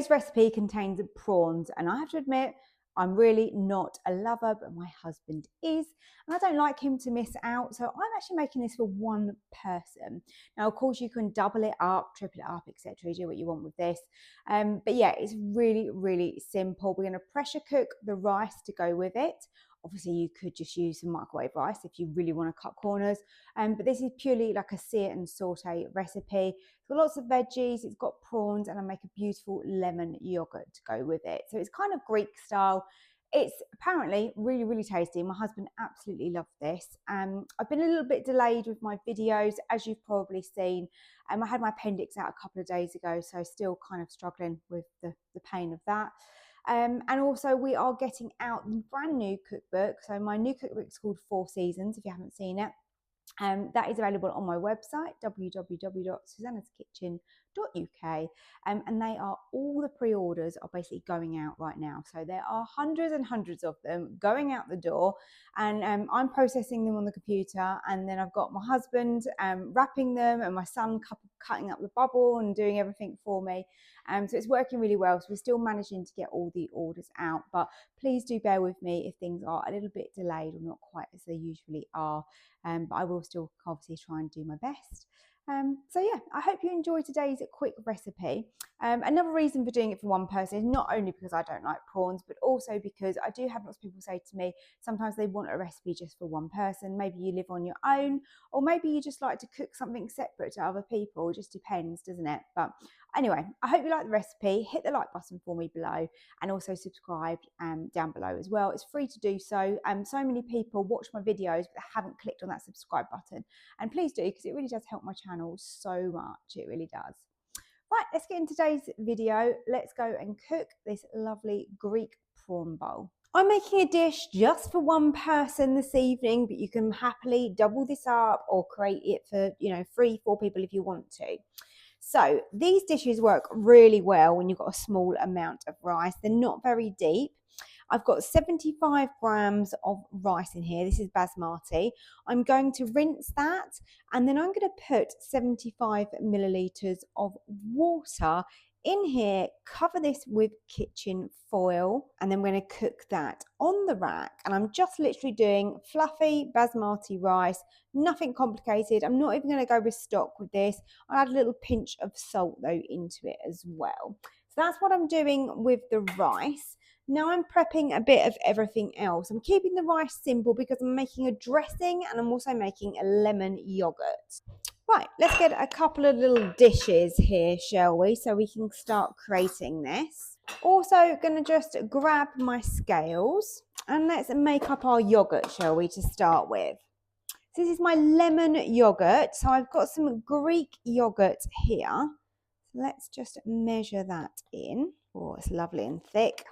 today's recipe contains prawns, and I have to admit, I'm really not a lover, but my husband is, and I don't like him to miss out. So I'm actually making this for one person. Now, of course, you can double it up, triple it up, etc. Do what you want with this. But yeah, it's really, really simple. We're going to pressure cook the rice to go with it. Obviously, you could just use some microwave rice if you really want to cut corners. But this is purely like a sear and saute recipe. It's got lots of veggies, it's got prawns, and I make a beautiful lemon yogurt to go with it. So it's kind of Greek style. It's apparently really, really tasty. My husband absolutely loved this. I've been a little bit delayed with my videos, as you've probably seen. I had my appendix out a couple of days ago, so still kind of struggling with the pain of that. And also we are getting out the brand new cookbook. So my new cookbook is called 4 Seasons, if you haven't seen it. That is available on my website, www.susannahskitchen.uk, and they are, all the pre-orders are basically going out right now. So there are hundreds and hundreds of them going out the door, and I'm processing them on the computer, and then I've got my husband wrapping them, and my son cutting up the bubble and doing everything for me. So it's working really well. So we're still managing to get all the orders out, but please do bear with me if things are a little bit delayed or not quite as they usually are. But I will still obviously try and do my best. So yeah, I hope you enjoyed today's quick recipe. Another reason for doing it for one person is not only because I don't like prawns, but also because I do have lots of people say to me, sometimes they want a recipe just for one person. Maybe you live on your own, or maybe you just like to cook something separate to other people. It just depends, doesn't it? But anyway, I hope you like the recipe. Hit the like button for me below, and also subscribe down below as well. It's free to do so. So many people watch my videos but haven't clicked on that subscribe button, and please do, because it really does help my channel so much. It really does. Right, let's get into today's video. Let's go and cook this lovely Greek prawn bowl. I'm making a dish just for one person this evening, but you can happily double this up or create it for 3, 4 people if you want to. So these dishes work really well when you've got a small amount of rice. They're not very deep. I've got 75 grams of rice in here. This is basmati. I'm going to rinse that, and then I'm going to put 75 millilitres of water in here, cover this with kitchen foil, and then we're going to cook that on the rack. And I'm just literally doing fluffy basmati rice, nothing complicated. I'm not even going to go with stock with this. I'll add a little pinch of salt though into it as well. So that's what I'm doing with the rice. Now I'm prepping a bit of everything else. I'm keeping the rice simple because I'm making a dressing, and I'm also making a lemon yogurt. Right, let's get a couple of little dishes here, shall we? So we can start creating this. Also going to just grab my scales, and let's make up our yogurt, shall we, to start with. So this is my lemon yogurt. So I've got some Greek yogurt here. So let's just measure that in. Oh, it's lovely and thick.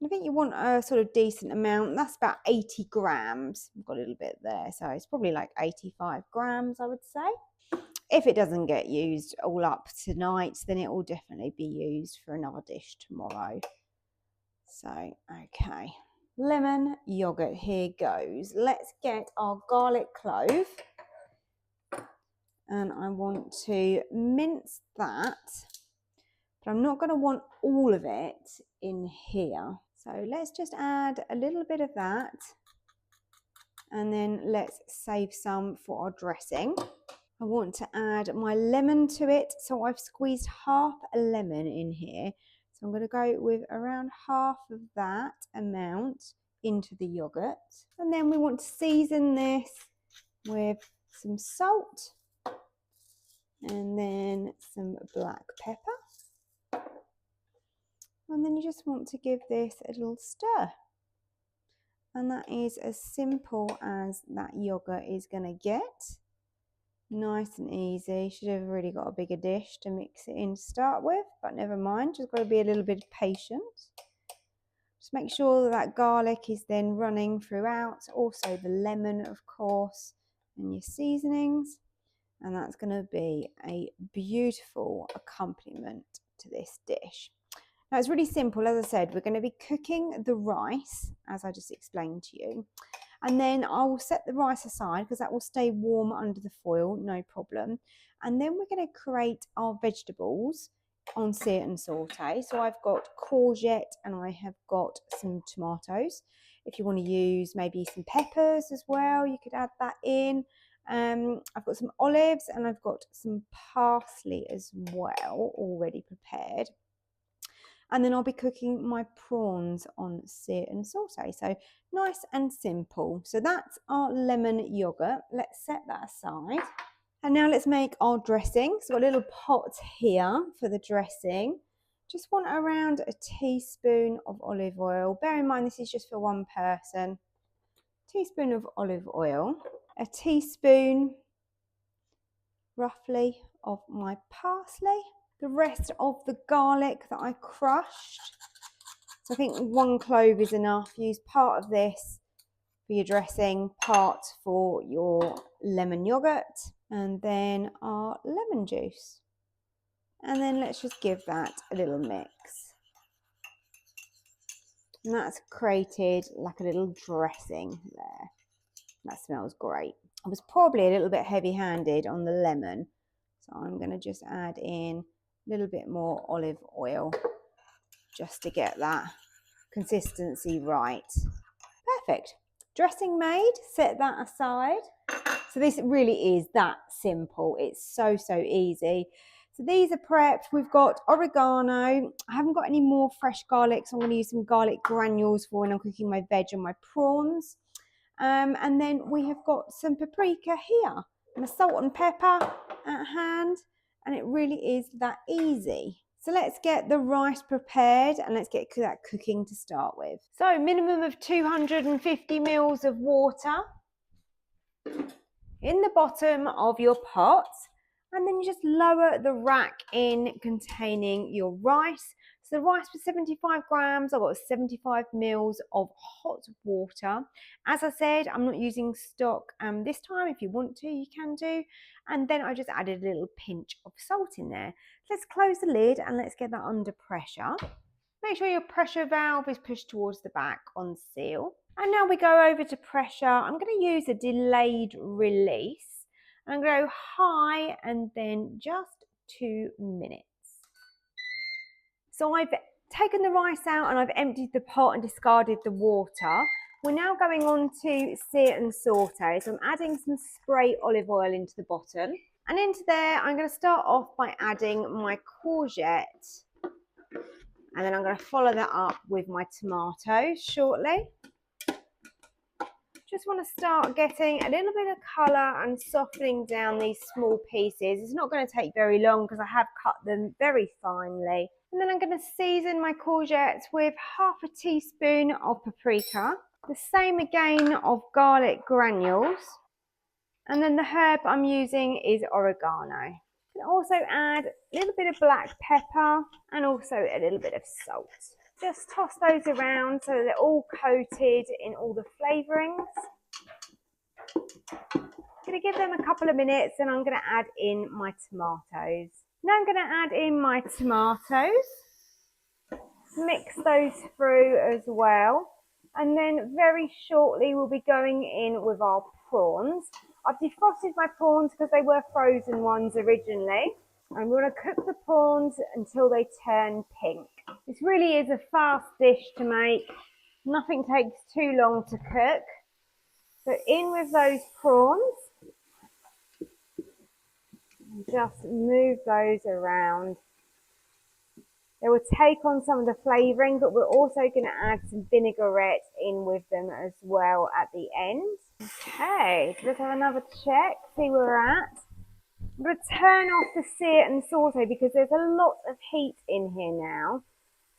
I think you want a sort of decent amount. That's about 80 grams. I've got a little bit there, so it's probably like 85 grams, I would say. If it doesn't get used all up tonight, then it will definitely be used for another dish tomorrow. So, okay. Lemon yogurt, here goes. Let's get our garlic clove. And I want to mince that, but I'm not going to want all of it in here. So let's just add a little bit of that, and then let's save some for our dressing. I want to add my lemon to it, so I've squeezed half a lemon in here. So I'm going to go with around half of that amount into the yogurt. And then we want to season this with some salt and then some black pepper. And then you just want to give this a little stir. And that is as simple as that yogurt is going to get. Nice and easy. Should have really got a bigger dish to mix it in to start with, but never mind. Just got to be a little bit patient. Just make sure that garlic is then running throughout. Also the lemon, of course, and your seasonings. And that's going to be a beautiful accompaniment to this dish. Now it's really simple. As I said, we're going to be cooking the rice, as I just explained to you. And then I will set the rice aside because that will stay warm under the foil, no problem. And then we're going to create our vegetables on Sear and Saute. So I've got courgette and I have got some tomatoes. If you want to use maybe some peppers as well, you could add that in. I've got some olives and I've got some parsley as well, already prepared. And then I'll be cooking my prawns on Sear and Saute. So nice and simple. So that's our lemon yogurt. Let's set that aside. And now let's make our dressing. So I've got a little pot here for the dressing. Just want around a teaspoon of olive oil. Bear in mind this is just for one person. Teaspoon of olive oil. A teaspoon, roughly, of my parsley. The rest of the garlic that I crushed. So I think 1 clove is enough. Use part of this for your dressing, part for your lemon yogurt, and then our lemon juice. And then let's just give that a little mix. And that's created like a little dressing there. That smells great. I was probably a little bit heavy-handed on the lemon, so I'm going to just add in a little bit more olive oil just to get that consistency right. Perfect. Dressing made, set that aside. So this really is that simple. It's so easy. So these are prepped. We've got oregano. I haven't got any more fresh garlic, so I'm going to use some garlic granules for when I'm cooking my veg and my prawns. And then we have got some paprika here and a salt and pepper at hand. And it really is that easy. So let's get the rice prepared and let's get that cooking to start with. So minimum of 250 ml of water in the bottom of your pot, and then you just lower the rack in containing your rice. So the rice was 75 grams, I've got 75 ml of hot water. As I said, I'm not using stock this time. If you want to, you can do. And then I just added a little pinch of salt in there. Let's close the lid and let's get that under pressure. Make sure your pressure valve is pushed towards the back on seal. And now we go over to pressure. I'm going to use a delayed release. I'm going to go high and then just 2 minutes. So I've taken the rice out and I've emptied the pot and discarded the water. We're now going on to Sear and Saute. So I'm adding some spray olive oil into the bottom. And into there, I'm going to start off by adding my courgette. And then I'm going to follow that up with my tomatoes shortly. Just want to start getting a little bit of colour and softening down these small pieces. It's not going to take very long because I have cut them very finely. And then I'm going to season my courgettes with half a teaspoon of paprika. The same again of garlic granules. And then the herb I'm using is oregano. You can also add a little bit of black pepper and also a little bit of salt. Just toss those around so they're all coated in all the flavourings. I'm going to give them a couple of minutes and I'm going to add in my tomatoes. Now I'm going to add in my tomatoes. Mix those through as well. And then very shortly we'll be going in with our prawns. I've defrosted my prawns because they were frozen ones originally. I'm going to cook the prawns until they turn pink. This really is a fast dish to make. Nothing takes too long to cook. So in with those prawns. Just move those around. They will take on some of the flavouring, but we're also going to add some vinaigrette in with them as well at the end. Okay, so let's have another check, see where we're at. I'm going to turn off the Sear and Saute because there's a lot of heat in here now.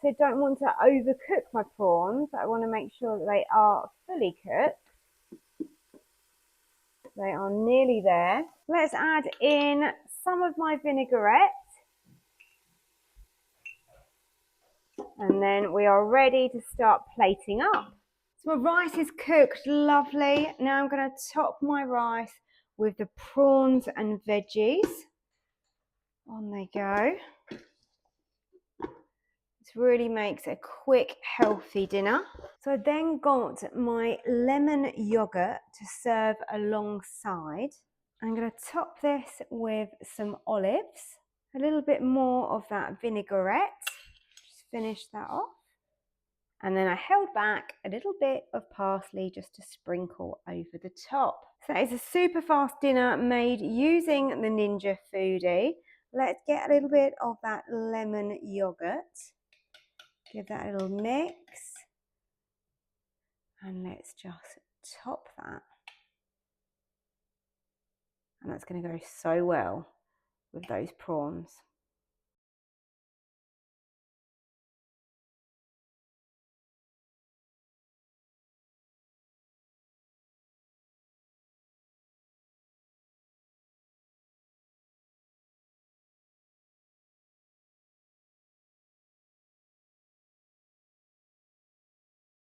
So I don't want to overcook my prawns. I want to make sure that they are fully cooked. They are nearly there. Let's add in some of my vinaigrette. And then we are ready to start plating up. So my rice is cooked lovely. Now I'm going to top my rice with the prawns and veggies. On they go. This really makes a quick, healthy dinner. So I then got my lemon yogurt to serve alongside. I'm going to top this with some olives. a little bit more of that vinaigrette. Just finish that off. And then I held back a little bit of parsley just to sprinkle over the top. So it's a super fast dinner made using the Ninja Foodi. Let's get a little bit of that lemon yogurt. Give that a little mix. And let's just top that. And that's going to go so well with those prawns.